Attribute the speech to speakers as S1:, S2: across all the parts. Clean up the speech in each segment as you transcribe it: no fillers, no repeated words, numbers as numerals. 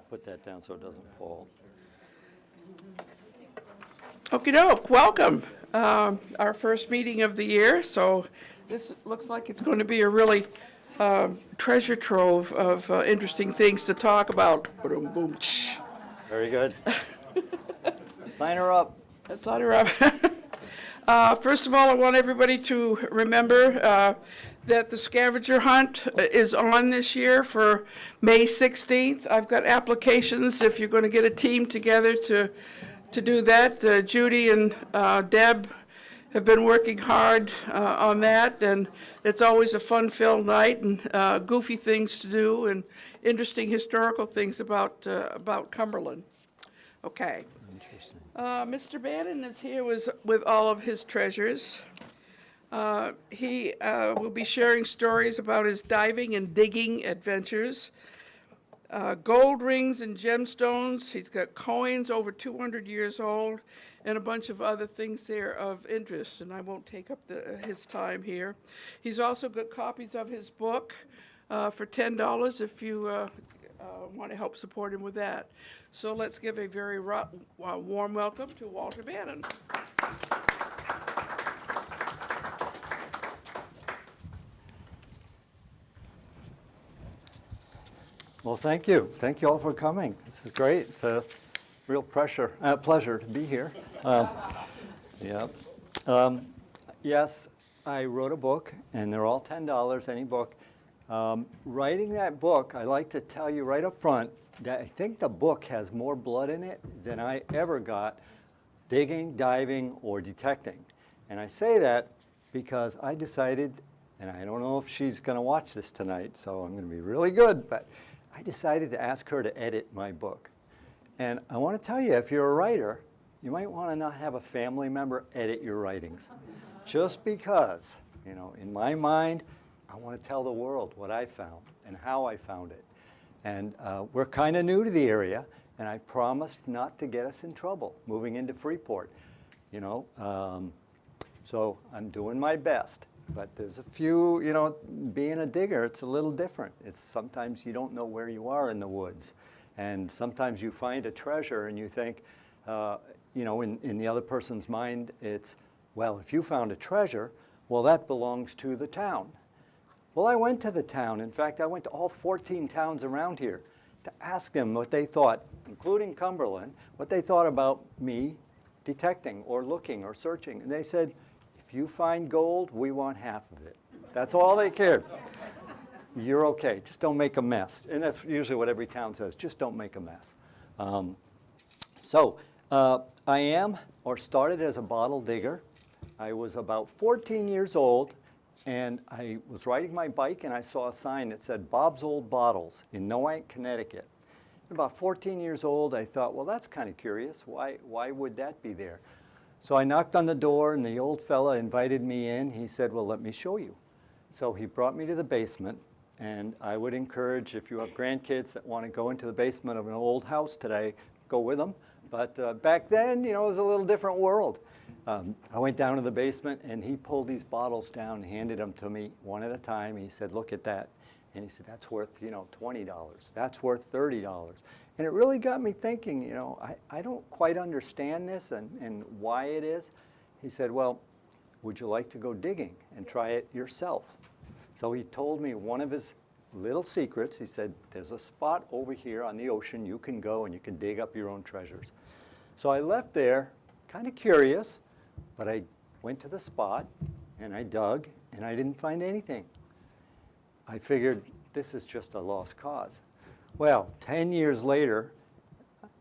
S1: put that down so it doesn't fall.
S2: Okie doke, welcome. Our first meeting of the year, so this looks like it's going to be a really treasure trove of interesting things to talk about. Boom, boom, tsh.
S1: Very good. Sign her up.
S2: That's not a First of all, I want everybody to remember that the scavenger hunt is on this year for May 16th. I've got applications if you're going to get a team together to do that. Judy and Deb have been working hard on that, and it's always a fun-filled night and goofy things to do and interesting historical things about Cumberland. Okay.
S1: Interesting.
S2: Mr. Bannon is here with all of his treasures. He will be sharing stories about his diving and digging adventures. Gold rings and gemstones. He's got coins over 200 years old and a bunch of other things there of interest, and I won't take up his time here. He's also got copies of his book for $10 if you want to help support him with that. So let's give a very warm welcome to Walter Bannon.
S1: Well, thank you. Thank you all for coming. This is great. It's a real pleasure to be here. Yes, I wrote a book, and they're all $10, any book. Writing that book, I like to tell you right up front that I think the book has more blood in it than I ever got digging, diving, or detecting. And I say that because I decided, and I don't know if she's going to watch this tonight, so I'm going to be really good, but I decided to ask her to edit my book. And I want to tell you, if you're a writer, you might want to not have a family member edit your writings. Just because, you know, in my mind, I want to tell the world what I found and how I found it. And we're kind of new to the area, and I promised not to get us in trouble moving into Freeport, you know. So I'm doing my best. But there's a few, you know, being a digger, it's a little different. It's sometimes you don't know where you are in the woods. And sometimes you find a treasure and you think, you know, in the other person's mind, it's, well, if you found a treasure, well, that belongs to the town. Well, I went to the town. In fact, I went to all 14 towns around here to ask them what they thought, including Cumberland, what they thought about me detecting or looking or searching. And they said, if you find gold, we want half of it. That's all they cared. You're okay, just don't make a mess. And that's usually what every town says, just don't make a mess. I am, or started as a bottle digger. I was about 14 years old, and I was riding my bike, and I saw a sign that said Bob's Old Bottles in Noank, Connecticut. At about 14 years old, I thought, well, that's kind of curious. Why would that be there? So I knocked on the door, and the old fella invited me in. He said, well, let me show you. So he brought me to the basement, and I would encourage, if you have grandkids that want to go into the basement of an old house today, go with them. But back then, you know, it was a little different world. I went down to the basement, and he pulled these bottles down and handed them to me one at a time. He said, look at that. And he said, that's worth, you know, $20. That's worth $30. And it really got me thinking, you know, I don't quite understand this and why it is. He said, well, would you like to go digging and try it yourself? So he told me one of his little secrets. He said, there's a spot over here on the ocean you can go and you can dig up your own treasures. So I left there kind of curious, but I went to the spot and I dug and I didn't find anything. I figured this is just a lost cause. Well, 10 years later,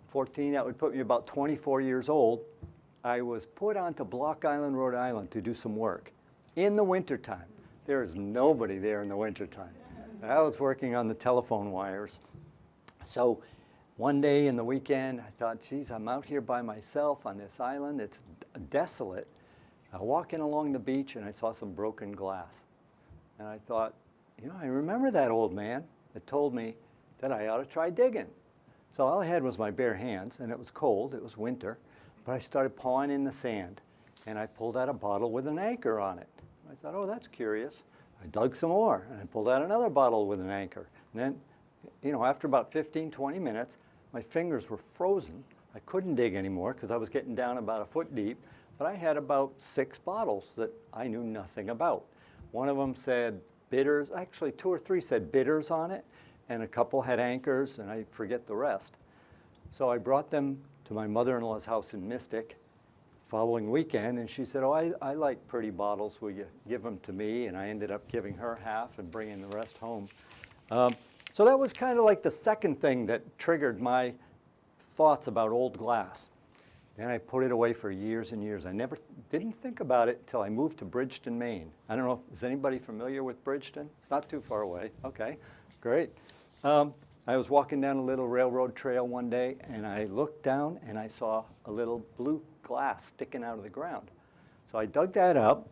S1: 14, that would put me about 24 years old, I was put onto Block Island, Rhode Island to do some work in the wintertime. There is nobody there in the wintertime. I was working on the telephone wires. So one day in the weekend, I thought, geez, I'm out here by myself on this island. It's desolate. Walking along the beach, and I saw some broken glass. And I thought, you know, I remember that old man that told me that I ought to try digging. So all I had was my bare hands, and it was cold, it was winter, but I started pawing in the sand, and I pulled out a bottle with an anchor on it. I thought, oh, that's curious. I dug some more, and I pulled out another bottle with an anchor. And then, you know, after about 15, 20 minutes, my fingers were frozen. I couldn't dig anymore because I was getting down about a foot deep, but I had about 6 bottles that I knew nothing about. One of them said bitters, actually 2 or 3 said bitters on it, and a couple had anchors, and I forget the rest. So I brought them to my mother-in-law's house in Mystic following weekend, and she said, oh, I like pretty bottles, will you give them to me? And I ended up giving her half and bringing the rest home. So that was kind of like the second thing that triggered my thoughts about old glass. Then I put it away for years and years. I didn't think about it until I moved to Bridgeton, Maine. I don't know, is anybody familiar with Bridgeton? It's not too far away. Okay, great. I was walking down a little railroad trail one day, and I looked down and I saw a little blue glass sticking out of the ground. So I dug that up,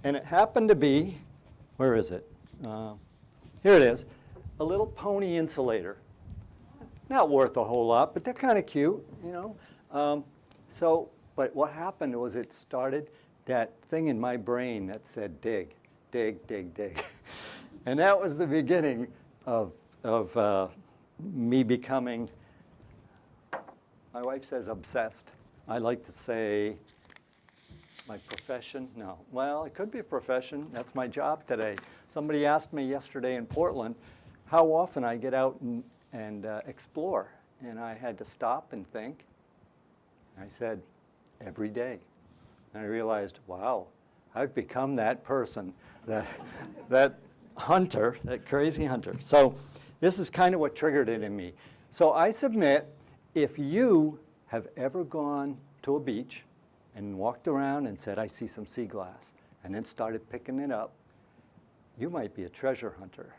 S1: and it happened to be, where is it? Here it is, a little pony insulator. Not worth a whole lot, but they're kind of cute, you know. But what happened was it started that thing in my brain that said dig, dig, dig, dig. And that was the beginning of me becoming, my wife says obsessed. I like to say my profession, no. Well, it could be a profession. That's my job today. Somebody asked me yesterday in Portland how often I get out and explore. And I had to stop and think. I said, every day. And I realized, wow, I've become that person, that hunter, that crazy hunter. So this is kind of what triggered it in me. So I submit, if you have ever gone to a beach and walked around and said, I see some sea glass, and then started picking it up, you might be a treasure hunter.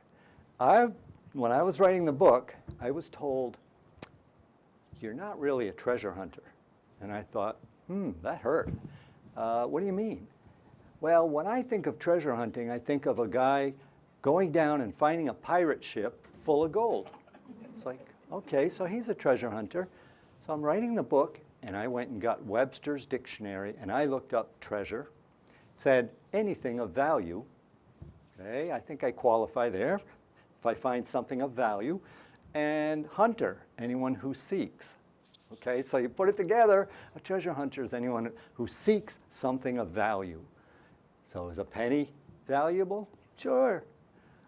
S1: When I was writing the book, I was told, you're not really a treasure hunter. And I thought, that hurt. What do you mean? Well, when I think of treasure hunting, I think of a guy going down and finding a pirate ship full of gold. It's like, okay, so he's a treasure hunter. So I'm writing the book, and I went and got Webster's dictionary, and I looked up treasure, said anything of value. Okay, I think I qualify there if I find something of value. And hunter, anyone who seeks. Okay, so you put it together, a treasure hunter is anyone who seeks something of value. So is a penny valuable? Sure.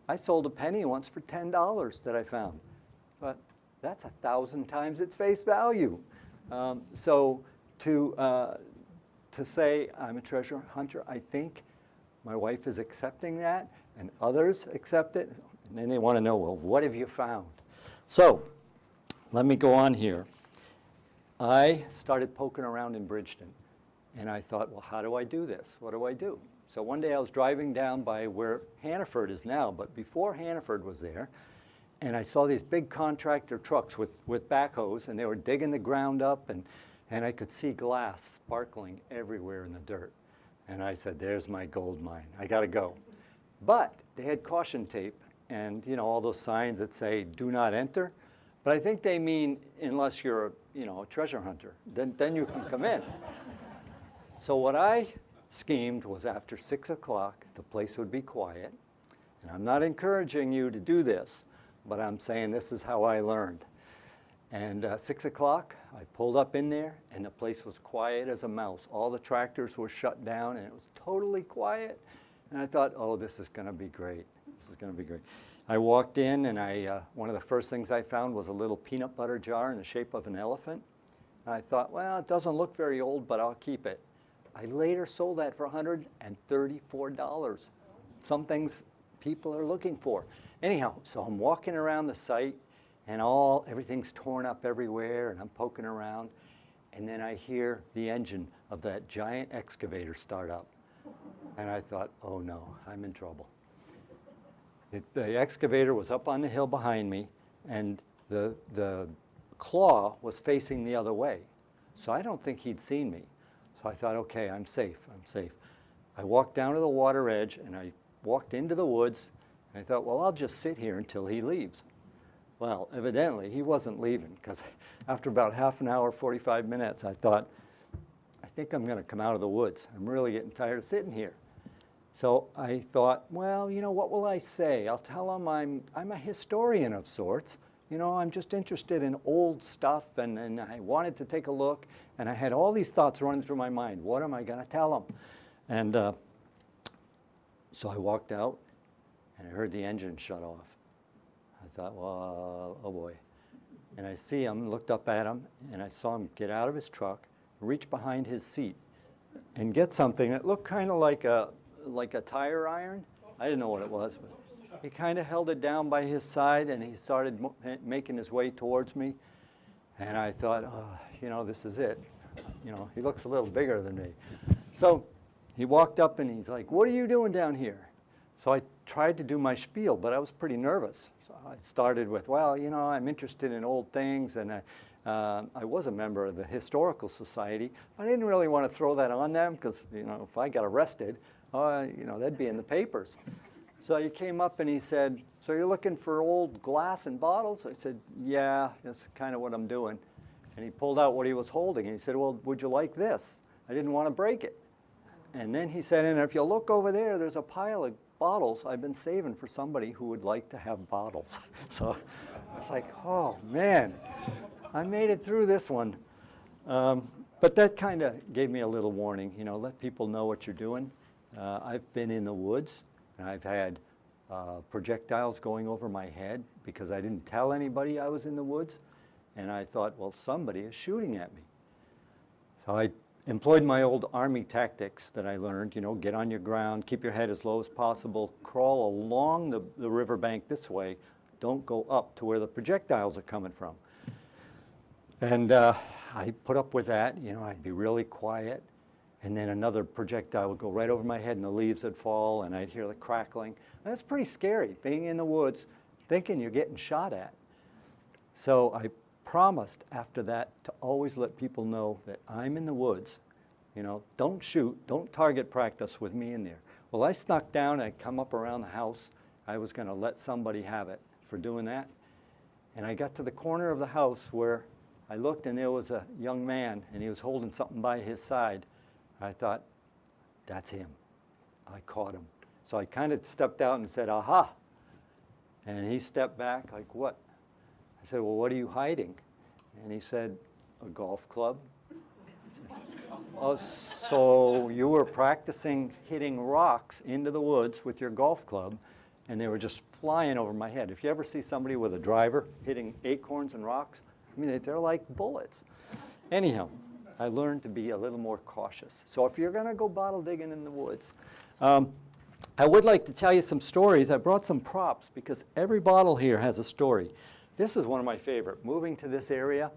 S1: I sold a penny once for $10 that I found, but that's 1,000 times its face value. So to say I'm a treasure hunter, I think my wife is accepting that, and others accept it, and then they want to know, well, what have you found? So let me go on here. I started poking around in Bridgeton, and I thought, well, how do I do this? What do I do? So one day I was driving down by where Hannaford is now, but before Hannaford was there, and I saw these big contractor trucks with backhoes, and they were digging the ground up, and I could see glass sparkling everywhere in the dirt. And I said, there's my gold mine. I got to go. But they had caution tape and, you know, all those signs that say, do not enter. But I think they mean unless you're a treasure hunter, then you can come in. So what I schemed was after 6 o'clock, the place would be quiet. And I'm not encouraging you to do this, but I'm saying this is how I learned. And 6 o'clock, I pulled up in there, and the place was quiet as a mouse. All the tractors were shut down, and it was totally quiet. And I thought, oh, this is going to be great. This is going to be great. I walked in, and one of the first things I found was a little peanut butter jar in the shape of an elephant. And I thought, well, it doesn't look very old, but I'll keep it. I later sold that for $134. Some things people are looking for. Anyhow, so I'm walking around the site, and everything's torn up everywhere, and I'm poking around, and then I hear the engine of that giant excavator start up. And I thought, oh no, I'm in trouble. The excavator was up on the hill behind me, and the claw was facing the other way. So I don't think he'd seen me. So I thought, okay, I'm safe, I'm safe. I walked down to the water edge, and I walked into the woods, and I thought, well, I'll just sit here until he leaves. Well, evidently, he wasn't leaving, because after about half an hour, 45 minutes, I thought, I think I'm going to come out of the woods. I'm really getting tired of sitting here. So I thought, well, you know, what will I say? I'll tell him I'm a historian of sorts, you know, I'm just interested in old stuff, and I wanted to take a look, and I had all these thoughts running through my mind. What am I going to tell him? And so I walked out, and I heard the engine shut off. I thought, well, oh boy. And I see him, looked up at him, and I saw him get out of his truck, reach behind his seat, and get something that looked kind of like a tire iron. I didn't know what it was, but he kind of held it down by his side, and he started making his way towards me. And I thought, oh, you know, this is it. You know, he looks a little bigger than me. So he walked up, and he's like, what are you doing down here? So I tried to do my spiel, but I was pretty nervous. So I started with, well, you know, I'm interested in old things, and I was a member of the Historical Society. I didn't really want to throw that on them because, you know, if I got arrested, you know, that'd be in the papers. So he came up and he said, so you're looking for old glass and bottles? I said, yeah, that's kind of what I'm doing. And he pulled out what he was holding, and he said, well, would you like this? I didn't want to break it. And then he said, and if you look over there, there's a pile of bottles I've been saving for somebody who would like to have bottles. So I was like, oh, man, I made it through this one. But that kind of gave me a little warning, you know, let people know what you're doing. I've been in the woods, and I've had projectiles going over my head because I didn't tell anybody I was in the woods. And I thought, well, somebody is shooting at me. So I employed my old Army tactics that I learned, you know, get on your ground, keep your head as low as possible, crawl along the riverbank this way, don't go up to where the projectiles are coming from. And I put up with that, you know, I'd be really quiet, and then another projectile would go right over my head and the leaves would fall and I'd hear the crackling. And that's pretty scary, being in the woods, thinking you're getting shot at. So I promised after that to always let people know that I'm in the woods. You know, don't shoot, don't target practice with me in there. Well, I snuck down, I'd come up around the house. I was going to let somebody have it for doing that. And I got to the corner of the house where I looked, and there was a young man, and he was holding something by his side. I thought, that's him. I caught him. So I kind of stepped out and said, aha. And he stepped back like, what? I said, well, what are you hiding? And he said, a golf club. I said, oh, so you were practicing hitting rocks into the woods with your golf club, and they were just flying over my head. If you ever see somebody with a driver hitting acorns and rocks, I mean, they're like bullets. Anyhow, I learned to be a little more cautious. So if you're going to go bottle digging in the woods, I would like to tell you some stories. I brought some props because every bottle here has a story. This is one of my favorite. Moving to this area,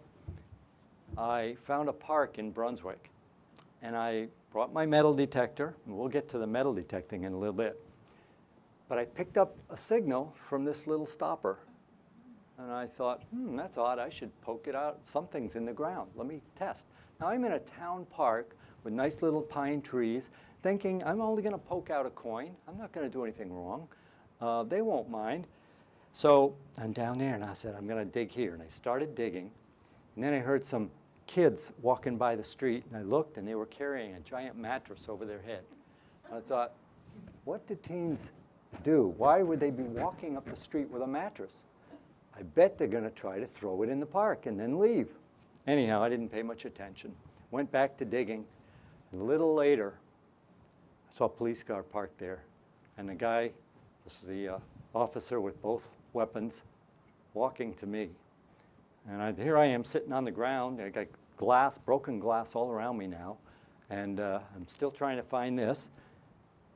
S1: I found a park in Brunswick, and I brought my metal detector, and we'll get to the metal detecting in a little bit. But I picked up a signal from this little stopper, and I thought, that's odd. I should poke it out. Something's in the ground. Let me test. Now I'm in a town park with nice little pine trees, thinking I'm only going to poke out a coin. I'm not going to do anything wrong. They won't mind. So I'm down there, and I said, I'm going to dig here. And I started digging, and then I heard some kids walking by the street, and I looked, and they were carrying a giant mattress over their head. I thought, what do teens do? Why would they be walking up the street with a mattress? I bet they're going to try to throw it in the park and then leave. Anyhow, I didn't pay much attention. Went back to digging, and a little later, I saw a police car parked there, and the guy, this is the officer with both weapons, walking to me. And here I am sitting on the ground. I got glass, broken glass all around me now, and I'm still trying to find this.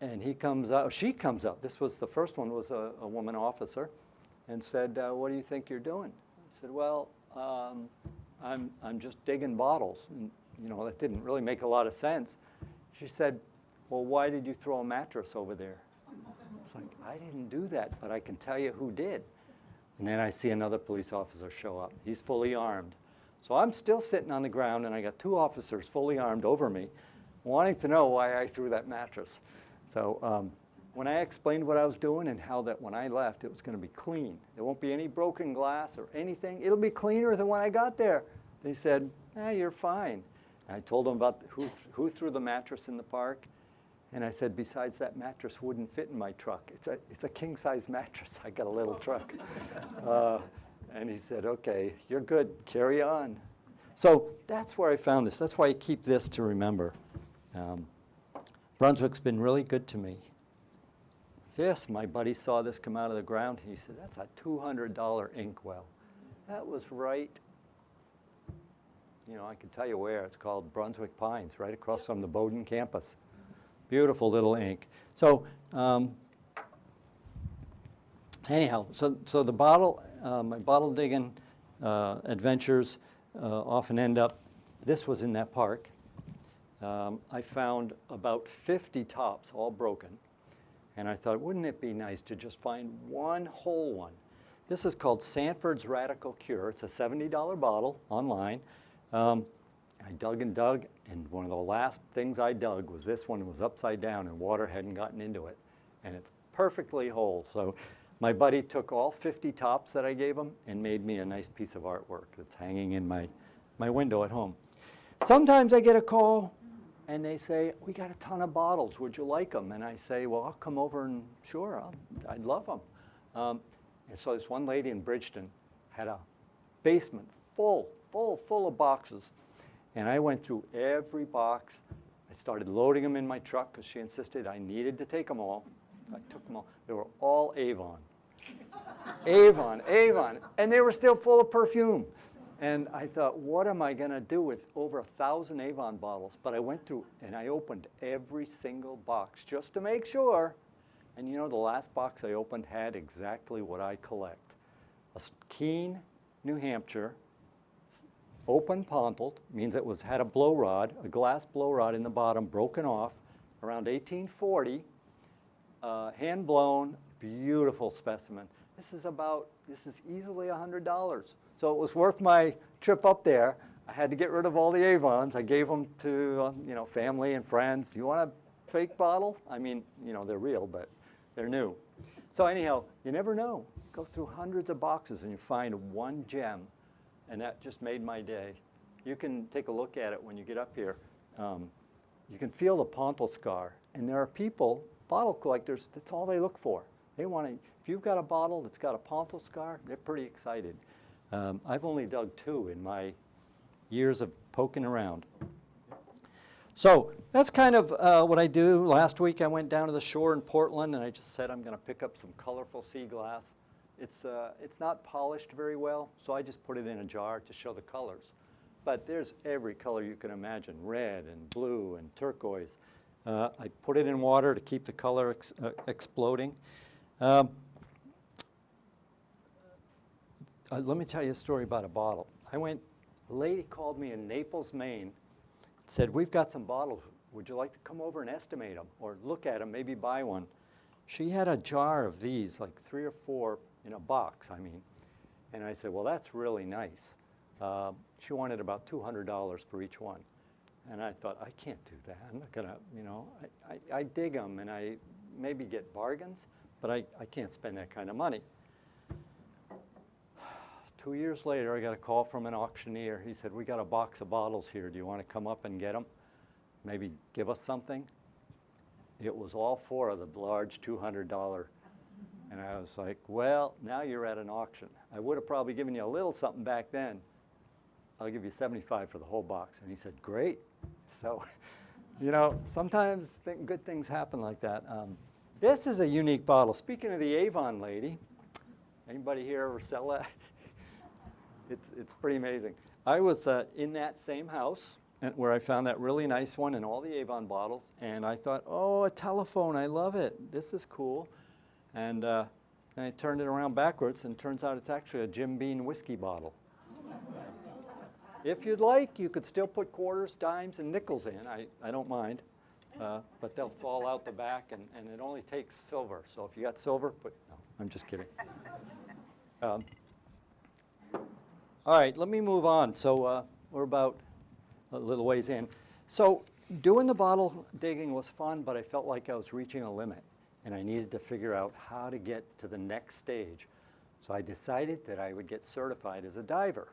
S1: And he comes up, she comes up. This was the first one, was a woman officer, and said, what do you think you're doing? I said, well, I'm just digging bottles. And you know, that didn't really make a lot of sense. She said, well, why did you throw a mattress over there? It's like, I didn't do that, but I can tell you who did. And then I see another police officer show up. He's fully armed. So I'm still sitting on the ground, and I got two officers fully armed over me, wanting to know why I threw that mattress. So when I explained what I was doing and how that when I left, it was going to be clean. There won't be any broken glass or anything. It'll be cleaner than when I got there. They said, you're fine. And I told them about who threw the mattress in the park. And I said, besides, that mattress wouldn't fit in my truck. It's a king-size mattress. I got a little truck. And he said, okay, you're good, carry on. So that's where I found this. That's why I keep this to remember. Brunswick's been really good to me. This, my buddy saw this come out of the ground. He said, that's a $200 inkwell. That was right, you know, I can tell you where. It's called Brunswick Pines, right across from the Bowdoin campus. Beautiful little ink. So anyhow, so the bottle, my bottle digging adventures often end up, this was in that park. I found about 50 tops, all broken. And I thought, wouldn't it be nice to just find one whole one? This is called Sanford's Radical Cure. It's a $70 bottle online. I dug and dug, and one of the last things I dug was this one. It was upside down, and water hadn't gotten into it. And it's perfectly whole. So my buddy took all 50 tops that I gave him and made me a nice piece of artwork that's hanging in my window at home. Sometimes I get a call, and they say, we got a ton of bottles. Would you like them? And I say, well, I'll come over and sure, I'd love them. And so this one lady in Bridgeton had a basement full of boxes. And I went through every box. I started loading them in my truck because she insisted I needed to take them all. I took them all. They were all Avon. Avon. And they were still full of perfume. And I thought, what am I going to do with over 1,000 Avon bottles? But I went through and I opened every single box just to make sure. And you know, the last box I opened had exactly what I collect. A Keene, New Hampshire, open pontled, means it had a blow rod, a glass blow rod in the bottom, broken off, around 1840, hand blown, beautiful specimen. This is easily $100. So it was worth my trip up there. I had to get rid of all the Avons. I gave them to you know, family and friends. Do you want a fake bottle? I mean, you know, they're real, but they're new. So anyhow, you never know. Go through hundreds of boxes and you find one gem, and that just made my day. You can take a look at it when you get up here. You can feel the pontle scar, and there are people, bottle collectors, that's all they look for. They want to, if you've got a bottle that's got a pontle scar, they're pretty excited. I've only dug 2 in my years of poking around. So that's kind of what I do. Last week I went down to the shore in Portland and I just said I'm going to pick up some colorful sea glass. It's not polished very well, so I just put it in a jar to show the colors. But there's every color you can imagine, red and blue and turquoise. I put it in water to keep the color exploding. Let me tell you a story about a bottle. A lady called me in Naples, Maine, said, we've got some bottles. Would you like to come over and estimate them or look at them, maybe buy one? She had a jar of these, like 3 or 4 in a box, I mean. And I said, well, that's really nice. She wanted about $200 for each one. And I thought, I can't do that. I'm not gonna, you know, I dig them and I maybe get bargains, but I can't spend that kind of money. 2 years later, I got a call from an auctioneer. He said, we got a box of bottles here. Do you want to come up and get them? Maybe give us something? It was all 4 of the large $200. And I was like, well, now you're at an auction. I would have probably given you a little something back then. I'll give you $75 for the whole box. And he said, great. So, you know, sometimes good things happen like that. This is a unique bottle. Speaking of the Avon lady, anybody here ever sell that? It's pretty amazing. I was in that same house where I found that really nice one and all the Avon bottles, and I thought, oh, a telephone, I love it. This is cool. And then I turned it around backwards, and it turns out it's actually a Jim Beam whiskey bottle. If you'd like, you could still put quarters, dimes, and nickels in. I don't mind, but they'll fall out the back, and it only takes silver. So if you got silver, no, I'm just kidding. All right, let me move on. So we're about a little ways in. So doing the bottle digging was fun, but I felt like I was reaching a limit, and I needed to figure out how to get to the next stage. So I decided that I would get certified as a diver.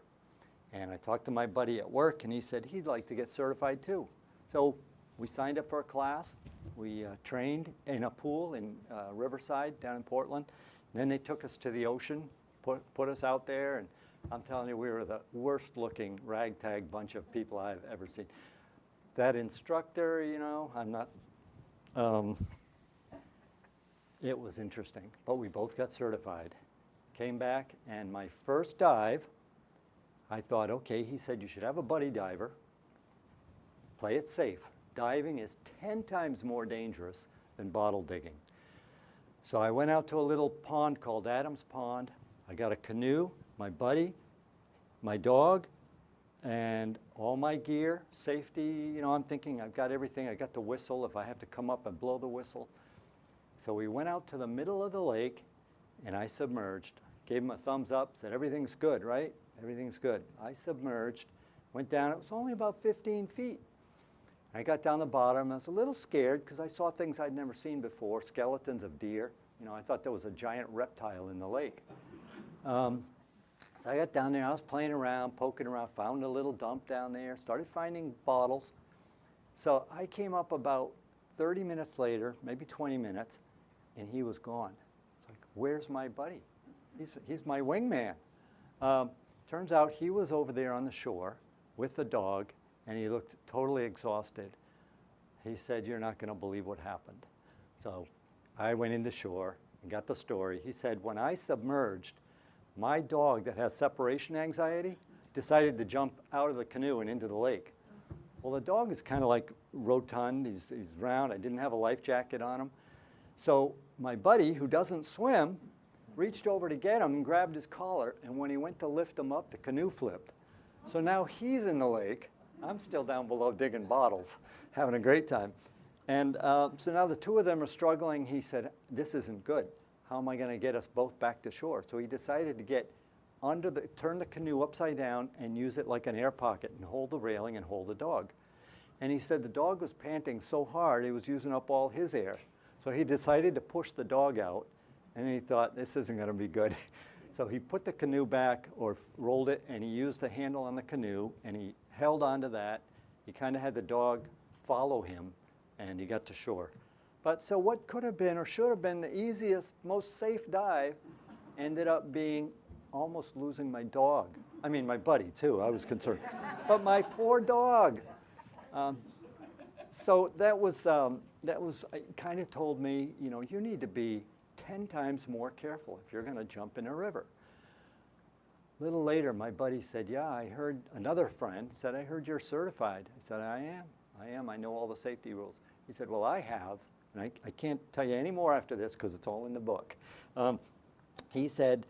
S1: And I talked to my buddy at work, and he said he'd like to get certified too. So we signed up for a class. We trained in a pool in Riverside down in Portland. And then they took us to the ocean put us out there, and I'm telling you, we were the worst looking ragtag bunch of people I've ever seen. That instructor, you know, I'm not, it was interesting, but we both got certified. Came back, and my first dive, I thought, okay, he said you should have a buddy diver, play it safe. Diving is 10 times more dangerous than bottle digging. So I went out to a little pond called Adams Pond. I got a canoe, my buddy, my dog, and all my gear, safety, you know, I'm thinking I've got everything. I got the whistle if I have to come up and blow the whistle. So we went out to the middle of the lake, and I submerged. Gave him a thumbs up, said, everything's good, right? Everything's good. I submerged, went down. It was only about 15 feet. I got down the bottom. I was a little scared because I saw things I'd never seen before, skeletons of deer. You know, I thought there was a giant reptile in the lake. So I got down there. I was playing around, poking around, found a little dump down there, started finding bottles. So I came up about 30 minutes later, maybe 20 minutes, and he was gone. It's like, where's my buddy? He's my wingman. Turns out he was over there on the shore with the dog, and he looked totally exhausted. He said, you're not going to believe what happened. So I went into shore and got the story. He said, when I submerged, my dog that has separation anxiety decided to jump out of the canoe and into the lake. Well, the dog is kind of like rotund. He's round. I didn't have a life jacket on him. So my buddy, who doesn't swim, reached over to get him and grabbed his collar, and when he went to lift him up, the canoe flipped. So now he's in the lake. I'm still down below digging bottles, having a great time. And so now the two of them are struggling. He said, this isn't good. How am I going to get us both back to shore? So he decided to get turn the canoe upside down and use it like an air pocket and hold the railing and hold the dog. And he said the dog was panting so hard, he was using up all his air. So he decided to push the dog out, and he thought, this isn't going to be good. So he put the canoe back, or rolled it, and he used the handle on the canoe, and he held onto that. He kind of had the dog follow him, and he got to shore. But so what could have been or should have been the easiest, most safe dive ended up being almost losing my dog. I mean, my buddy, too. I was concerned. But my poor dog. So that was it kind of told me, you know, you need to be 10 times more careful if you're going to jump in a river. A little later, my buddy said, yeah, I heard, another friend said, I heard you're certified. I said, I am. I know all the safety rules. He said, well, I have, and I can't tell you any more after this because it's all in the book. He said,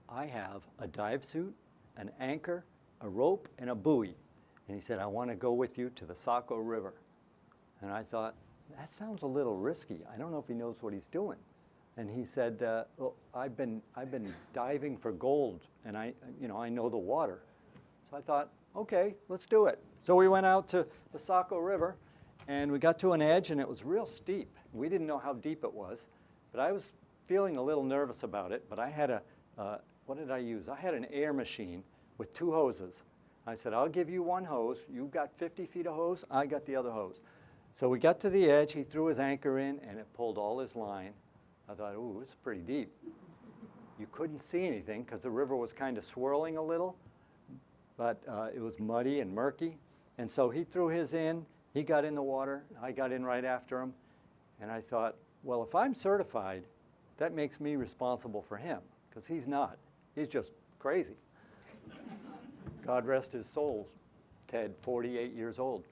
S1: I have a dive suit, an anchor, a rope, and a buoy. And he said, I want to go with you to the Saco River. And I thought, that sounds a little risky. I don't know if he knows what he's doing. And he said, well, I've been diving for gold, and I know the water. So I thought, okay, let's do it. So we went out to the Saco River, and we got to an edge, and it was real steep. We didn't know how deep it was, but I was feeling a little nervous about it. But I had what did I use? I had an air machine with 2 hoses. I said, I'll give you 1 hose. You got 50 feet of hose. I got the other hose. So we got to the edge. He threw his anchor in, and it pulled all his line. I thought, ooh, it's pretty deep. You couldn't see anything because the river was kind of swirling a little, but it was muddy and murky. And so he threw his in. He got in the water. I got in right after him. And I thought, well, if I'm certified, that makes me responsible for him, because he's not. He's just crazy. God rest his soul, Ted, 48 years old.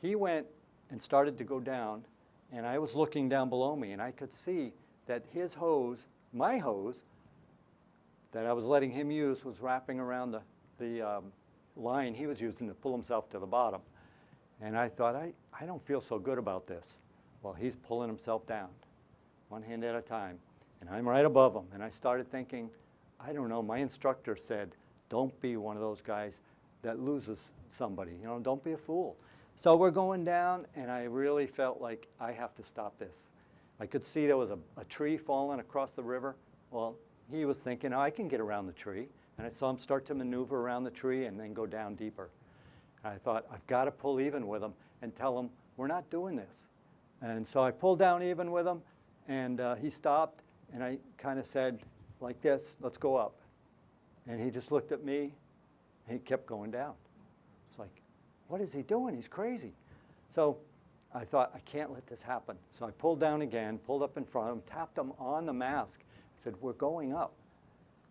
S1: He went and started to go down, and I was looking down below me, and I could see that his hose, my hose, that I was letting him use, was wrapping around the line he was using to pull himself to the bottom. And I thought, I don't feel so good about this. Well, he's pulling himself down, one hand at a time, and I'm right above him. And I started thinking, I don't know, my instructor said, don't be one of those guys that loses somebody. You know, don't be a fool. So we're going down, and I really felt like I have to stop this. I could see there was a tree falling across the river. Well, he was thinking, oh, I can get around the tree. And I saw him start to maneuver around the tree and then go down deeper. And I thought, I've got to pull even with him and tell him, we're not doing this. And so I pulled down even with him, and he stopped, and I kind of said, like this, let's go up. And he just looked at me, and he kept going down. It's like, what is he doing? He's crazy. So I thought, I can't let this happen. So I pulled down again, pulled up in front of him, tapped him on the mask, said, we're going up.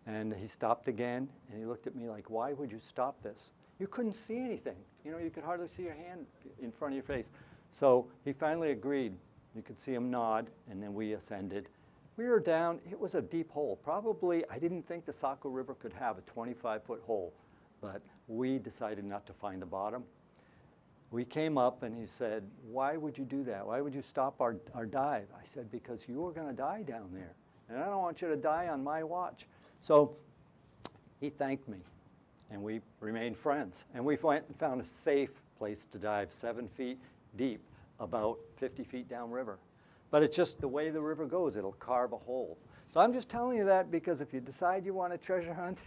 S1: And he stopped again, and he looked at me like, why would you stop this? You couldn't see anything. You know, you could hardly see your hand in front of your face. So he finally agreed. You could see him nod, and then we ascended. We were down. It was a deep hole. Probably, I didn't think the Saco River could have a 25-foot hole, but we decided not to find the bottom. We came up, and he said, why would you do that? Why would you stop our dive? I said, because you were going to die down there, and I don't want you to die on my watch. So he thanked me, and we remained friends. And we went and found a safe place to dive 7 feet deep, about 50 feet downriver. But it's just the way the river goes. It'll carve a hole. So I'm just telling you that because if you decide you want to treasure hunt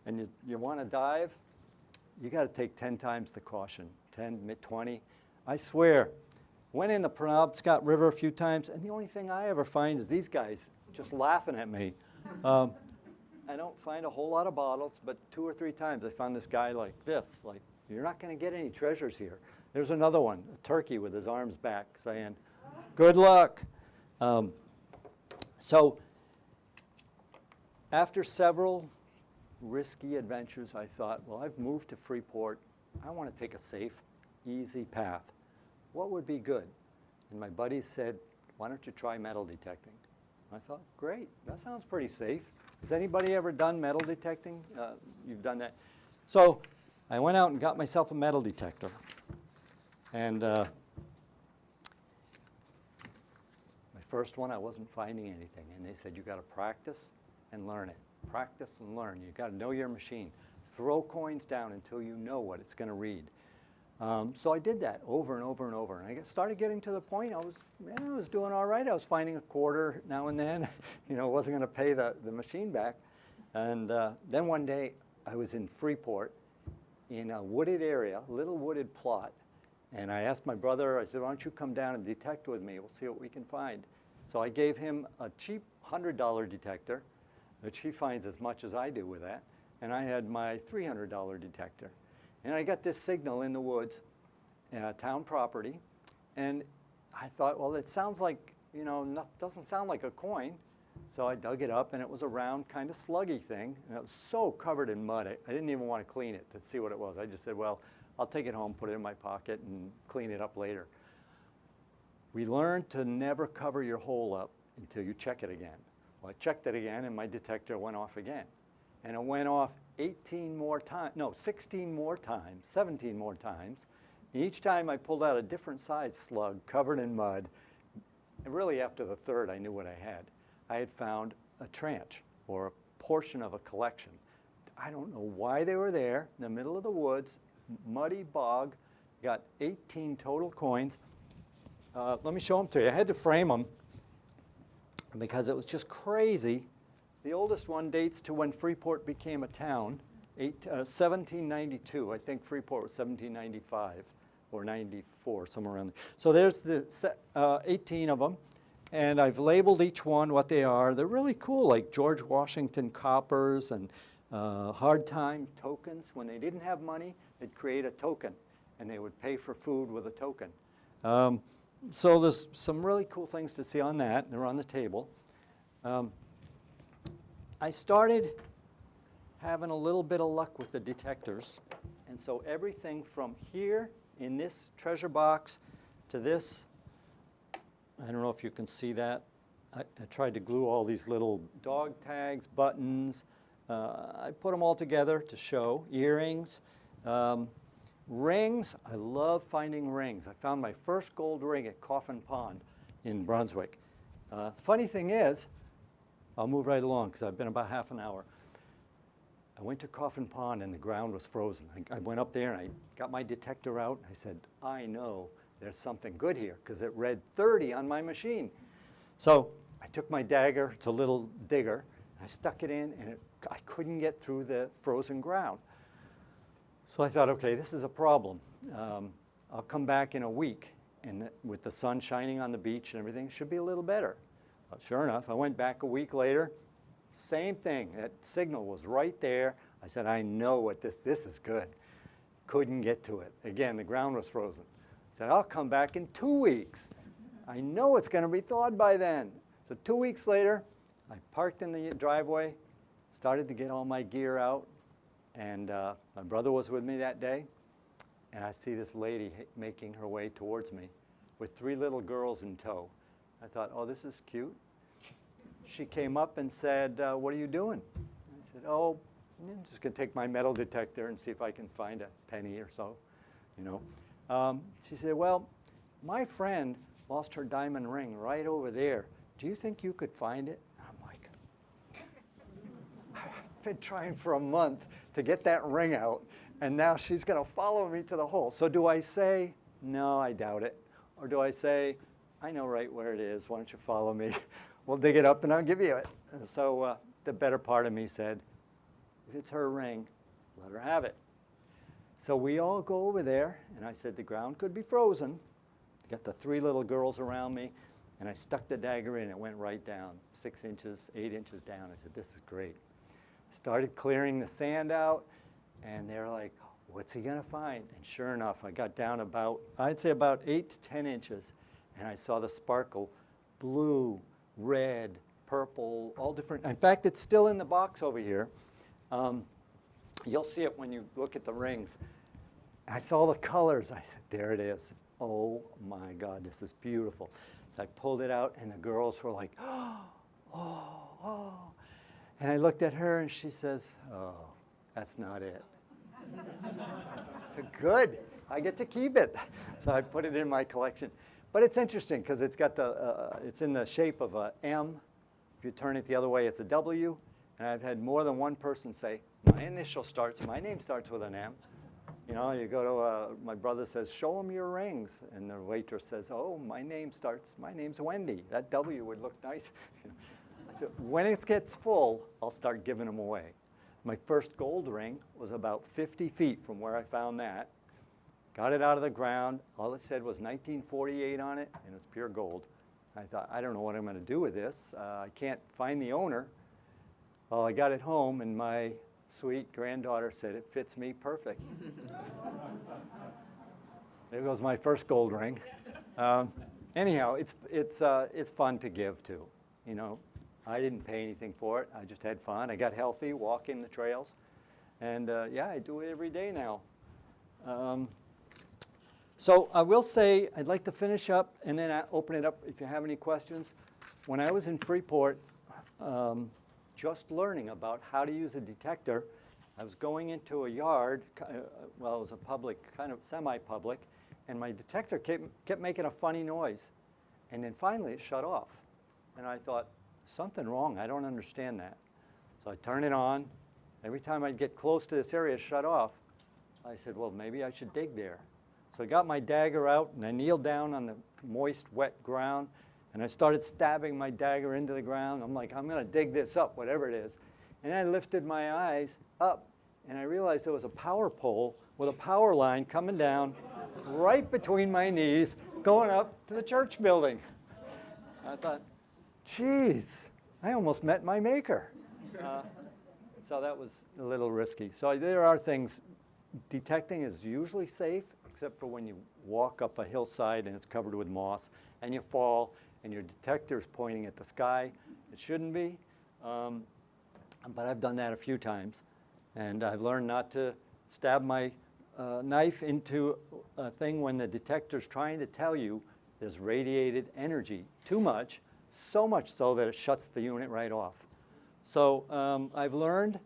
S1: and you want to dive, you got to take 10 times the caution, 10, 20. I swear, went in the Penobscot River a few times, and the only thing I ever find is these guys just laughing at me. I don't find a whole lot of bottles, but 2 or 3 times I found this guy like this, like, you're not going to get any treasures here. There's another one, a turkey with his arms back, saying, good luck. So after several risky adventures, I thought, well, I've moved to Freeport. I want to take a safe, easy path. What would be good? And my buddies said, why don't you try metal detecting? I thought, great, that sounds pretty safe. Has anybody ever done metal detecting? You've done that. So I went out and got myself a metal detector. And my first one, I wasn't finding anything. And they said, you got to practice and learn it. Practice and learn. You got to know your machine. Throw coins down until you know what it's going to read. So I did that over and over and over. And I started getting to the point I was doing all right. I was finding a quarter now and then. You know, wasn't going to pay the machine back. And then one day I was in Freeport in a wooded area, a little wooded plot. And I asked my brother, I said, why don't you come down and detect with me? We'll see what we can find. So I gave him a cheap $100 detector, which he finds as much as I do with that. And I had my $300 detector. And I got this signal in the woods, town property, and I thought, well, it sounds like, you know, doesn't sound like a coin. So I dug it up, and it was a round, kind of sluggy thing, and it was so covered in mud, I didn't even want to clean it to see what it was. I just said, well, I'll take it home, put it in my pocket, and clean it up later. We learned to never cover your hole up until you check it again. Well, I checked it again, and my detector went off again. And it went off 16 more times, 17 more times. Each time I pulled out a different size slug covered in mud. And really after the third, I knew what I had. I had found a tranche or a portion of a collection. I don't know why they were there in the middle of the woods, muddy bog, got 18 total coins. Let me show them to you. I had to frame them because it was just crazy. The oldest one dates to when Freeport became a town, 1792. I think Freeport was 1795 or 94, somewhere around there. So there's the 18 of them, and I've labeled each one what they are. They're really cool, like George Washington coppers and hard time tokens. When they didn't have money, they'd create a token, and they would pay for food with a token. So there's some really cool things to see on that. They're on the table. I started having a little bit of luck with the detectors. And so everything from here in this treasure box to this, I don't know if you can see that. I tried to glue all these little dog tags, buttons. I put them all together to show. Earrings. Rings. I love finding rings. I found my first gold ring at Coffin Pond in Brunswick. The funny thing is, I'll move right along because I've been about half an hour. I went to Coffin Pond and the ground was frozen. I went up there and I got my detector out. I said, I know there's something good here because it read 30 on my machine. So I took my dagger, it's a little digger, I stuck it in and I couldn't get through the frozen ground. So I thought, okay, this is a problem. I'll come back in a week and with the sun shining on the beach and everything, it should be a little better. Sure enough, I went back a week later, Same thing. That signal was right there. I said, I know what this is good. Couldn't get to it. Again, the ground was frozen. I said, I'll come back in 2 weeks. I know it's going to be thawed by then. So 2 weeks later, I parked in the driveway, started to get all my gear out, and my brother was with me that day, and I see this lady making her way towards me with 3 little girls in tow. I thought, oh, this is cute. She came up and said, what are you doing? I said, oh, I'm just going to take my metal detector and see if I can find a penny or so, you know. She said, well, my friend lost her diamond ring right over there. Do you think you could find it? I'm like, I've been trying for a month to get that ring out, and now she's going to follow me to the hole. So do I say, no, I doubt it? Or do I say, I know right where it is. Why don't you follow me? We'll dig it up, and I'll give you it. So the better part of me said, if it's her ring, let her have it. So we all go over there, and I said the ground could be frozen. Got the 3 little girls around me, and I stuck the dagger in. It went right down, 6 inches, 8 inches down. I said, this is great. Started clearing the sand out, and they're like, what's he going to find? And sure enough, I got down about, I'd say about 8 to 10 inches, and I saw the sparkle, blue, red, purple, all different. In fact, it's still in the box over here. You'll see it when you look at the rings. I saw the colors. I said, there it is. Oh my God, this is beautiful. So I pulled it out, and the girls were like, oh, oh. And I looked at her, and she says, oh, that's not it. I said, good, I get to keep it. So I put it in my collection. But it's interesting because it's got it's in the shape of a M. If you turn it the other way, it's a W. And I've had more than one person say, my name starts with an M. You know, you go to, my brother says, show him your rings. And the waitress says, oh, my name's Wendy. That W would look nice. So when it gets full, I'll start giving them away. My first gold ring was about 50 feet from where I found that. Got it out of the ground. All it said was 1948 on it, and it was pure gold. I thought, I don't know what I'm going to do with this. I can't find the owner. Well, I got it home, and my sweet granddaughter said, it fits me perfect. There goes my first gold ring. Anyhow, it's fun to give too. You know, I didn't pay anything for it. I just had fun. I got healthy walking the trails, and yeah, I do it every day now. So I will say I'd like to finish up and then open it up if you have any questions. When I was in Freeport, just learning about how to use a detector, I was going into a yard, well, it was a public, kind of semi-public, and my detector kept making a funny noise. And then finally it shut off. And I thought, something wrong, I don't understand that. So I turned it on. Every time I'd get close to this area, it shut off. I said, well, maybe I should dig there. So I got my dagger out, and I kneeled down on the moist, wet ground, and I started stabbing my dagger into the ground. I'm like, I'm going to dig this up, whatever it is. And I lifted my eyes up, and I realized there was a power pole with a power line coming down right between my knees, going up to the church building. I thought, geez, I almost met my maker. So that was a little risky. So there are things. Detecting is usually safe, except for when you walk up a hillside and it's covered with moss, and you fall, and your detector's pointing at the sky. It shouldn't be, but I've done that a few times. And I've learned not to stab my knife into a thing when the detector's trying to tell you there's radiated energy too much, so much so that it shuts the unit right off. So I've learned,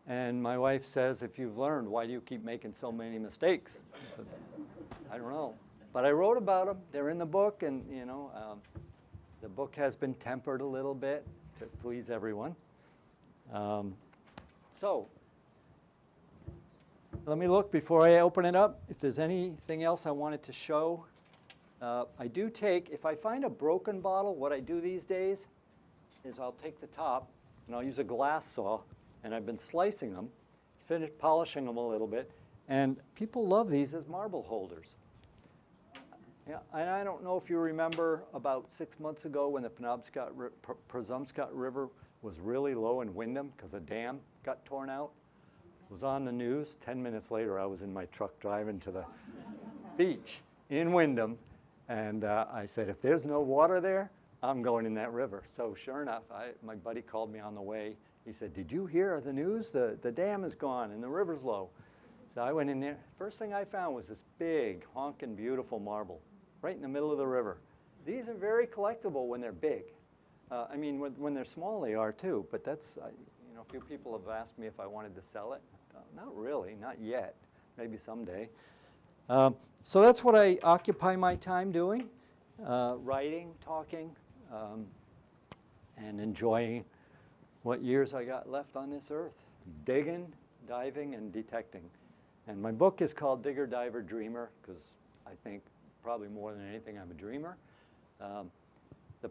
S1: and my wife says, if you've learned, why do you keep making so many mistakes? I said, I don't know. But I wrote about them. They're in the book, and you know, the book has been tempered a little bit to please everyone. So let me look before I open it up. If there's anything else I wanted to show. I do take, if I find a broken bottle, what I do these days is I'll take the top, and I'll use a glass saw, and I've been slicing them, polishing them a little bit, and people love these as marble holders. Yeah, and I don't know if you remember about 6 months ago when the Penobscot River was really low in Windham because a dam got torn out. It was on the news. 10 minutes later, I was in my truck driving to the beach in Windham, and I said, if there's no water there, I'm going in that river. So sure enough, my buddy called me on the way. He said, did you hear the news? The dam is gone and the river's low. So I went in there. First thing I found was this big, honking, beautiful marble right in the middle of the river. These are very collectible when they're big. I mean, when they're small, they are too, but that's, you know, a few people have asked me if I wanted to sell it. Not really, not yet, maybe someday. So that's what I occupy my time doing, writing, talking, and enjoying what years I got left on this earth. Digging, diving, and detecting. And my book is called Digger, Diver, Dreamer, because I think probably more than anything I'm a dreamer. The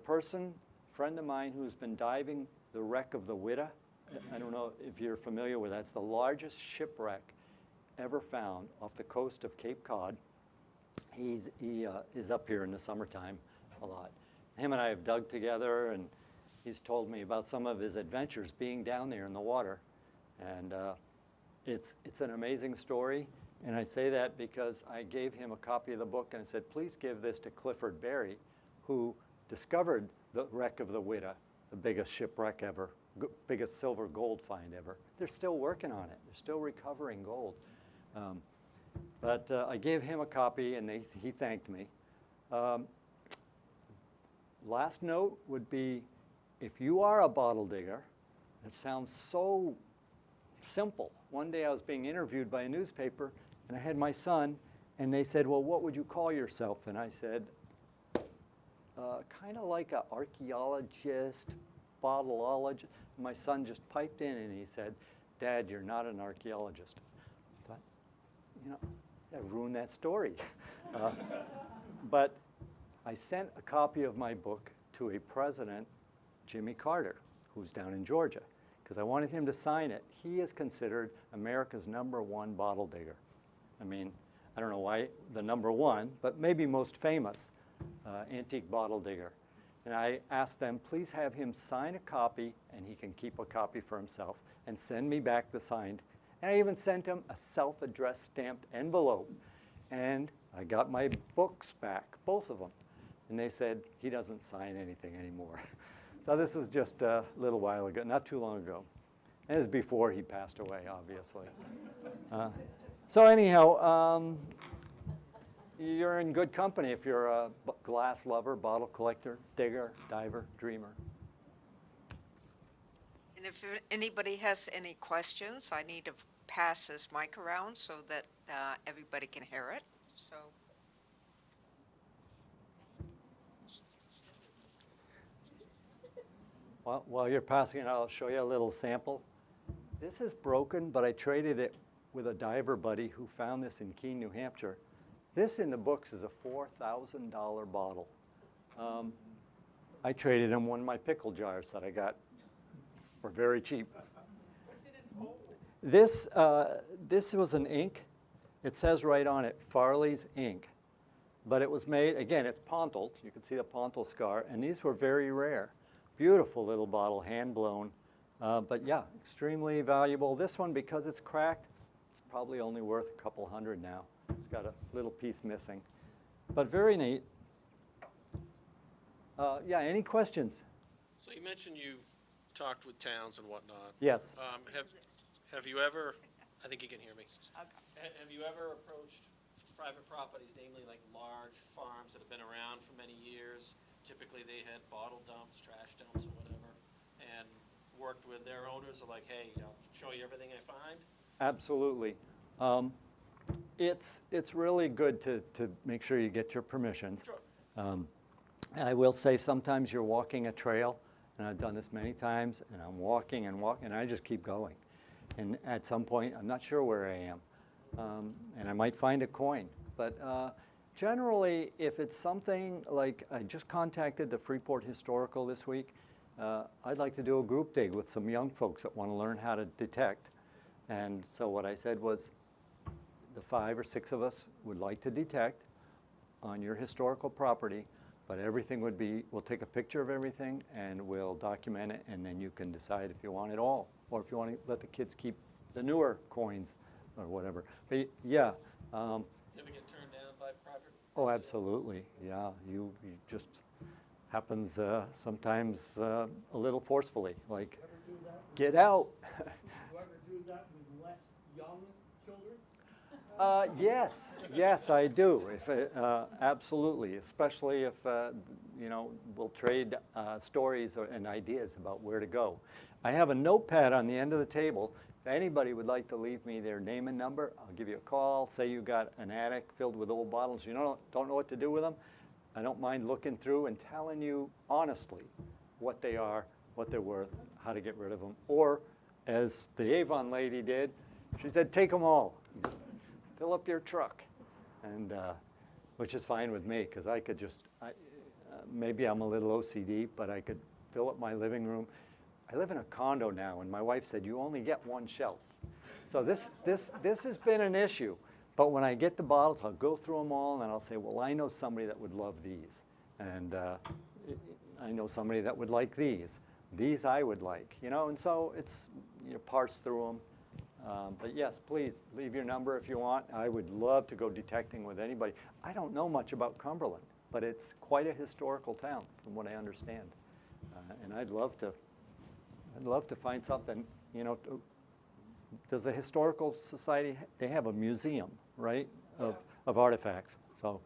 S1: friend of mine who's been diving the wreck of the Witta, I don't know if you're familiar with that, it's the largest shipwreck ever found off the coast of Cape Cod. He is up here in the summertime a lot. Him and I have dug together, and he's told me about some of his adventures being down there in the water. And it's an amazing story. And I say that because I gave him a copy of the book and I said, please give this to Clifford Berry, who discovered the wreck of the Witta, the biggest shipwreck ever, biggest silver gold find ever. They're still working on it. They're still recovering gold. But I gave him a copy and he thanked me. Last note would be, if you are a bottle digger, it sounds so simple. One day I was being interviewed by a newspaper and I had my son and they said, well, what would you call yourself? And I said, kind of like an archaeologist, bottleologist. My son just piped in and he said, Dad, you're not an archaeologist. I thought, you know, I ruined that story. But I sent a copy of my book to a president, Jimmy Carter, who's down in Georgia, because I wanted him to sign it. He is considered America's #1 bottle digger. I mean, I don't know why the #1, but maybe most famous antique bottle digger. And I asked them, please have him sign a copy, and he can keep a copy for himself, and send me back the signed. And I even sent him a self-addressed stamped envelope. And I got my books back, both of them. And they said, he doesn't sign anything anymore. So this was just a little while ago, not too long ago. And it was before he passed away, obviously. So anyhow, you're in good company if you're a glass lover, bottle collector, digger, diver, dreamer.
S3: And if anybody has any questions, I need to pass this mic around so that everybody can hear it. So.
S1: Well, while you're passing it, I'll show you a little sample. This is broken, but I traded it with a diver buddy who found this in Keene, New Hampshire. This in the books is a $4,000 bottle. I traded him one of my pickle jars that I got for very cheap. This was an ink. It says right on it, Farley's ink. But it was made, again, it's pontled. You can see the pontle scar. And these were very rare. Beautiful little bottle, hand blown. But yeah, extremely valuable. This one, because it's cracked, it's probably only worth a couple hundred now. It's got a little piece missing. But very neat. Yeah, any questions?
S4: So you mentioned you talked with towns and whatnot.
S1: Yes.
S4: Have you ever, I think you can hear me.
S3: Okay.
S4: Have you ever approached private properties, namely like large farms that have been around for many years? Typically they had bottle dumps, trash dumps or whatever, and worked with their owners of like, hey, I'll show you everything I find?
S1: Absolutely. It's really good to make sure you get your permissions.
S4: Sure.
S1: I will say sometimes you're walking a trail, and I've done this many times, and I'm walking and walking, and I just keep going. And at some point, I'm not sure where I am, and I might find a coin. But generally, if it's something like I just contacted the Freeport Historical this week, I'd like to do a group dig with some young folks that want to learn how to detect. And so what I said was, the 5 or 6 of us would like to detect on your historical property, But everything would be, we'll take a picture of everything and we'll document it, and then you can decide if you want it all, or if you want to let the kids keep the newer coins or whatever. But yeah,
S4: Never get turned down by private?
S1: oh, absolutely, yeah. You just happens sometimes a little forcefully, like,
S5: Ever do that?
S1: get out.
S5: You ever do that with less young children?
S1: Yes, I do. If absolutely, especially if you know, we'll trade stories and ideas about where to go. I have a notepad on the end of the table. If anybody would like to leave me their name and number, I'll give you a call. Say you got an attic filled with old bottles, you don't know what to do with them. I don't mind looking through and telling you honestly what they are, what they're worth, how to get rid of them. Or, as the Avon lady did, she said, take them all. Just fill up your truck, and which is fine with me, because I could just, maybe I'm a little OCD, but I could fill up my living room. I live in a condo now, and my wife said, you only get one shelf. So this has been an issue. But when I get the bottles, I'll go through them all, and then I'll say, well, I know somebody that would love these. And I know somebody that would like these. These I would like, you know, and so it's, you parse through them. But yes, please leave your number if you want. I would love to go detecting with anybody. I don't know much about Cumberland, but it's quite a historical town from what I understand. And I'd love to find something, you know. Does the Historical Society, they have a museum, right, of artifacts. So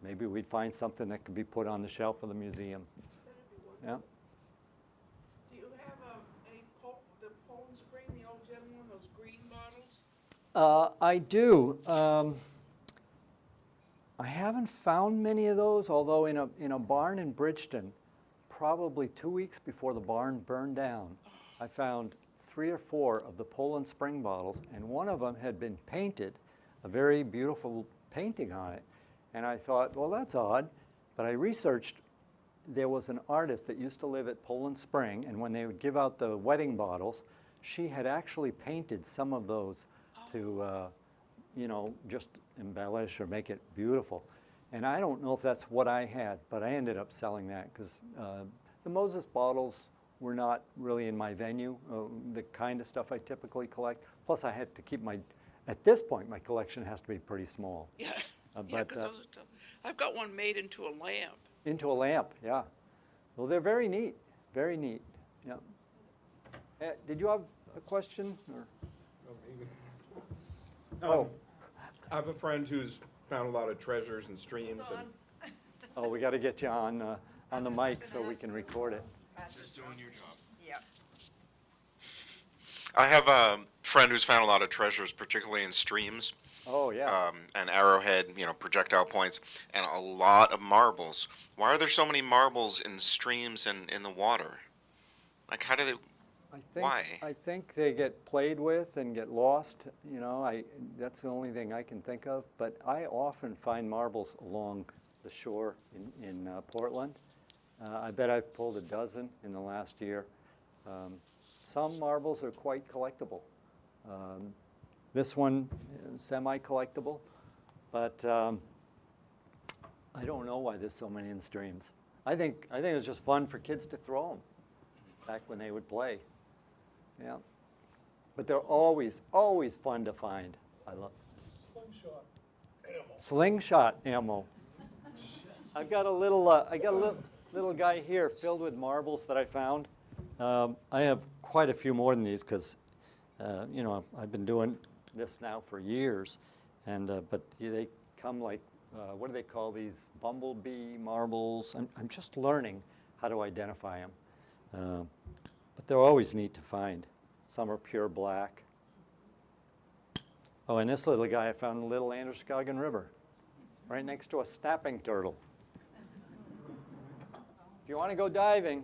S1: maybe we'd find something that could be put on the shelf of the museum. Yeah.
S2: Do you have the Poland Spring, the old gentleman, those green bottles?
S1: I do. I haven't found many of those, although in a barn in Bridgeton, probably 2 weeks before the barn burned down, I found 3 or 4 of the Poland Spring bottles, and one of them had been painted, a very beautiful painting on it. And I thought, well, that's odd. But I researched, there was an artist that used to live at Poland Spring, and when they would give out the wedding bottles, she had actually painted some of those to, you know, just embellish or make it beautiful. And I don't know if that's what I had, but I ended up selling that because the Moses bottles were not really in my venue, the kind of stuff I typically collect. Plus I had to keep at this point, my collection has to be pretty small.
S2: Yeah,
S1: But,
S2: because those are tough. I've got one made into a lamp.
S1: Into a lamp, yeah. Well, they're very neat, yeah. Did you have a question? Or? Oh.
S6: I have a friend who's found a lot of treasures and streams. And
S1: Oh, we got to get you on the mic so we can record it.
S6: just doing your job.
S3: Yeah.
S7: I have a friend who's found a lot of treasures, particularly in streams,
S1: Oh, yeah.
S7: and arrowhead, you know, projectile points, and a lot of marbles. Why are there so many marbles in streams and in the water? Like, how do they? Why?
S1: I think they get played with and get lost. You know, that's the only thing I can think of. But I often find marbles along the shore in Portland. I bet I've pulled a dozen in the last year. Some marbles are quite collectible. This one, semi-collectible, but I don't know why there's so many in streams. I think it was just fun for kids to throw them back when they would play. Yeah, but they're always fun to find. I love
S5: Slingshot ammo.
S1: slingshot ammo. I've got a little guy here filled with marbles that I found. I have quite a few more than these because, you know, I've been doing this now for years, and but they come like, what do they call these? Bumblebee marbles. I'm just learning how to identify them, but they're always neat to find. Some are pure black. Oh, and this little guy I found in the Little Androscoggin River, right next to a snapping turtle. If you want to go diving,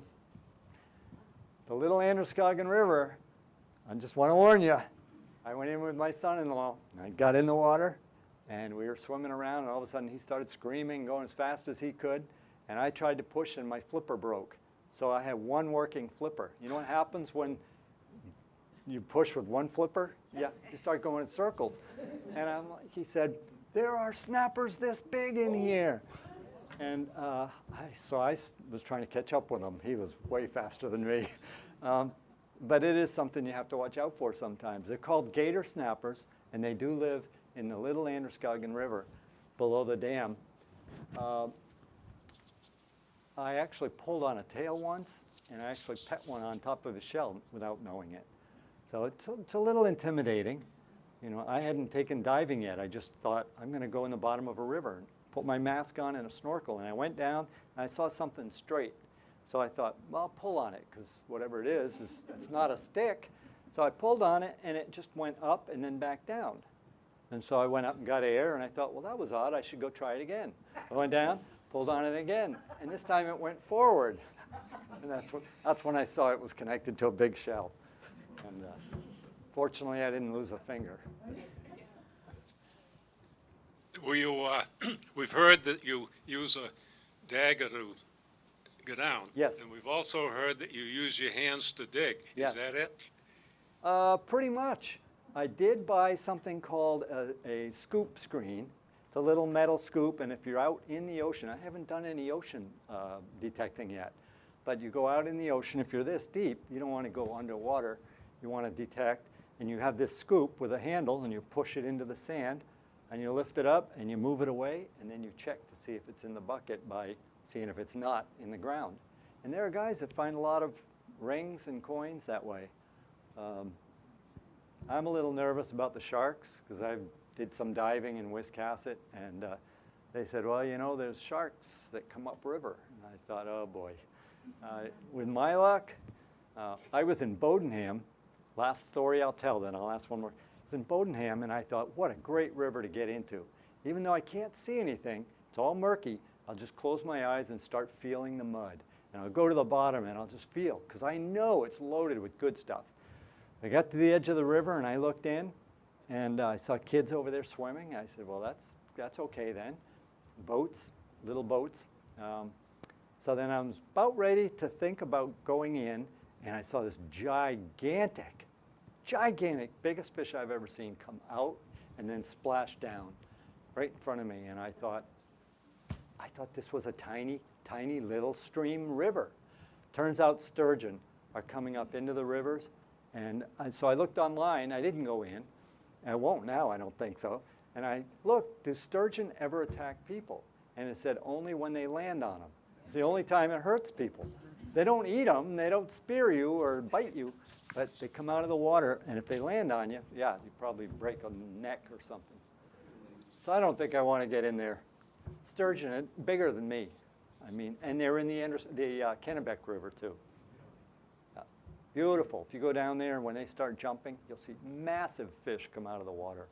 S1: the Little Androscoggin River, I just want to warn you, I went in with my son-in-law, and I got in the water, and we were swimming around, and all of a sudden he started screaming, going as fast as he could, and I tried to push, and my flipper broke. So I had one working flipper. You know what happens when you push with one flipper? Yeah, you start going in circles. And he said, there are snappers this big in here. And so I was trying to catch up with him. He was way faster than me. But it is something you have to watch out for sometimes. They're called gator snappers, and they do live in the Little Androscoggin River below the dam. I actually pulled on a tail once, and I actually pet one on top of his shell without knowing it. So it's a little intimidating. You know, I hadn't taken diving yet. I just thought, I'm going to go in the bottom of a river and put my mask on and a snorkel. And I went down, and I saw something straight. So I thought, well, I'll pull on it, because whatever it is, it's not a stick. So I pulled on it, and it just went up and then back down. And so I went up and got air, and I thought, well, that was odd. I should go try it again. I went down, pulled on it again, and this time it went forward. And that's when I saw it was connected to a big shell. And fortunately, I didn't lose a finger.
S8: We've heard that you use a dagger to go down.
S1: Yes.
S8: And we've also heard that you use your hands to dig.
S1: Yes.
S8: Is that it?
S1: Pretty much. I did buy something called a scoop screen. It's a little metal scoop, and if you're out in the ocean, I haven't done any ocean detecting yet, but you go out in the ocean, if you're this deep, you don't want to go underwater. You want to detect, and you have this scoop with a handle, and you push it into the sand, and you lift it up, and you move it away, and then you check to see if it's in the bucket by seeing if it's not in the ground. And there are guys that find a lot of rings and coins that way. I'm a little nervous about the sharks, because I did some diving in Wiscasset, and they said, well, you know, there's sharks that come upriver. And I thought, oh boy. With my luck, I was in Bodenham. Last story I'll tell, then I'll ask one more. I was in Bodenham, and I thought, what a great river to get into. Even though I can't see anything, it's all murky, I'll just close my eyes and start feeling the mud. And I'll go to the bottom, and I'll just feel, because I know it's loaded with good stuff. I got to the edge of the river, and I looked in, and I saw kids over there swimming. I said, well, that's okay then. Boats, little boats. So then I was about ready to think about going in, and I saw this gigantic, biggest fish I've ever seen come out and then splash down right in front of me. And I thought this was a tiny, tiny little stream river. Turns out sturgeon are coming up into the rivers. And so I looked online. I didn't go in. I won't now, I don't think so. And I looked, do sturgeon ever attack people? And it said only when they land on them. It's the only time it hurts people. They don't eat them, they don't spear you or bite you, but they come out of the water, and if they land on you, yeah, you probably break a neck or something. So I don't think I want to get in there. Sturgeon, bigger than me. I mean, and they're in the Kennebec River too. Beautiful. If you go down there, when they start jumping, you'll see massive fish come out of the water.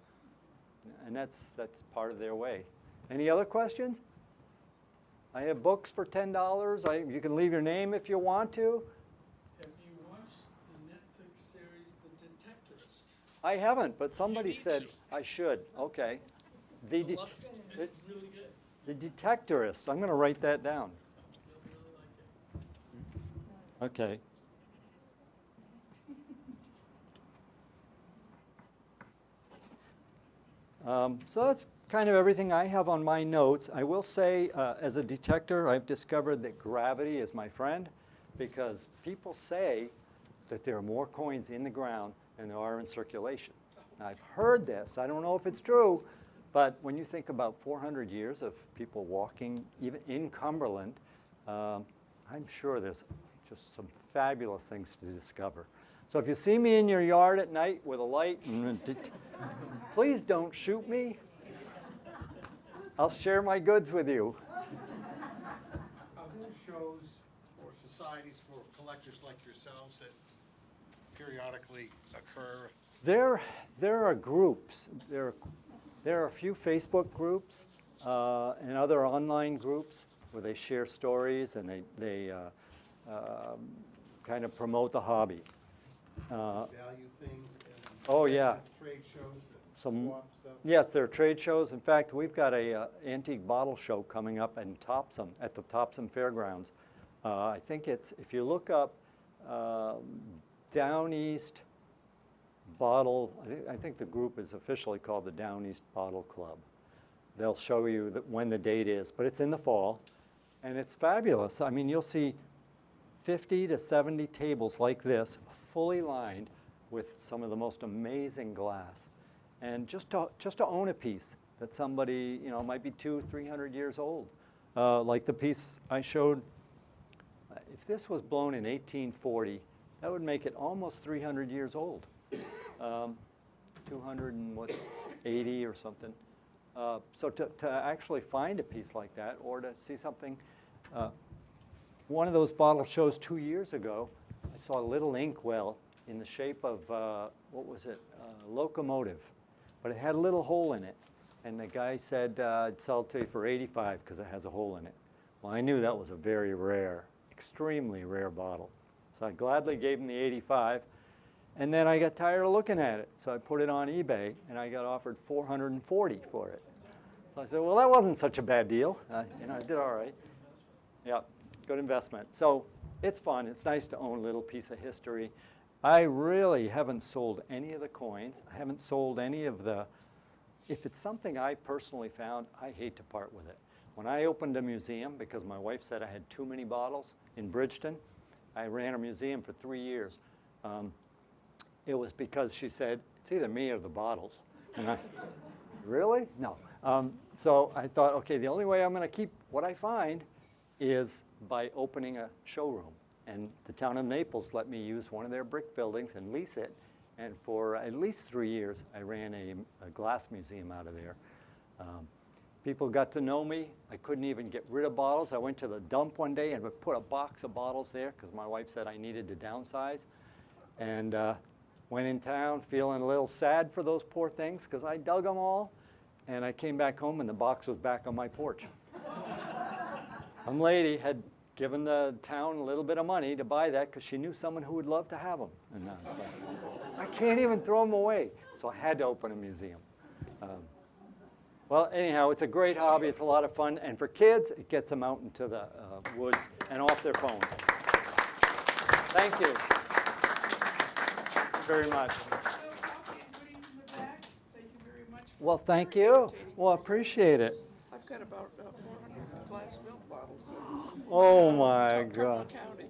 S1: And that's part of their way. Any other questions? I have books for $10. You can leave your name if you want to.
S5: Have you watched the Netflix series The Detectorist?
S1: I haven't, but somebody
S5: You need
S1: said
S5: to.
S1: I should. Okay.
S5: It's really good.
S1: The Detectorist. I'm going to write that down.
S5: You'll really like it.
S1: Okay. So that's kind of everything I have on my notes. I will say, as a detector, I've discovered that gravity is my friend, because people say that there are more coins in the ground than there are in circulation. Now, I've heard this. I don't know if it's true, but when you think about 400 years of people walking, even in Cumberland, I'm sure there's just some fabulous things to discover. So if you see me in your yard at night with a light, please don't shoot me. I'll share my goods with you.
S9: Are there shows or societies for collectors like yourselves that periodically occur?
S1: There are groups. There are a few Facebook groups and other online groups where they share stories and they kind of promote the hobby.
S9: Value things and
S1: Oh yeah.
S9: trade shows,
S1: Some,
S9: swap stuff?
S1: yes, there are trade shows. In fact, we've got a antique bottle show coming up in Topsom, at the Topsom Fairgrounds. I think it's, if you look up Down East Bottle, I think the group is officially called the Down East Bottle Club. They'll show you when the date is, but it's in the fall. And it's fabulous. I mean, you'll see 50 to 70 tables like this, fully lined with some of the most amazing glass. And just to own a piece that somebody, you know, might be 200-300 years old. Like the piece I showed, if this was blown in 1840, that would make it almost 300 years old. 280 or something. So to actually find a piece like that, or to see something, one of those bottle shows 2 years ago, I saw a little inkwell in the shape of, what was it, locomotive. But it had a little hole in it. And the guy said, I'd sell it to you for 85 because it has a hole in it. Well, I knew that was a very rare, extremely rare bottle. So I gladly gave him the 85. And then I got tired of looking at it. So I put it on eBay, and I got offered 440 for it. So I said, well, that wasn't such a bad deal. You know, I did all right. Yeah, good investment. So it's fun. It's nice to own a little piece of history. I really haven't sold any of the coins. I haven't sold any of the, if it's something I personally found, I hate to part with it. When I opened a museum, because my wife said I had too many bottles in Bridgeton, I ran a museum for 3 years. It was because she said, it's either me or the bottles. And I said, really? No. So I thought, okay, the only way I'm going to keep what I find is by opening a showroom. And the town of Naples let me use one of their brick buildings and lease it. And for at least 3 years, I ran a glass museum out of there. People got to know me. I couldn't even get rid of bottles. I went to the dump one day and would put a box of bottles there because my wife said I needed to downsize. And went in town feeling a little sad for those poor things because I dug them all. And I came back home and the box was back on my porch. Some lady had given the town a little bit of money to buy that because she knew someone who would love to have them. And I was like, I can't even throw them away. So I had to open a museum. Well, anyhow, it's a great hobby. It's a lot of fun. And for kids, it gets them out into the woods and off their phones. Thank you very much. Well, thank you. Well, I appreciate it.
S2: I've got about 400 glass milk bottles.
S1: Oh, my
S2: Cumberland
S1: God.
S2: County.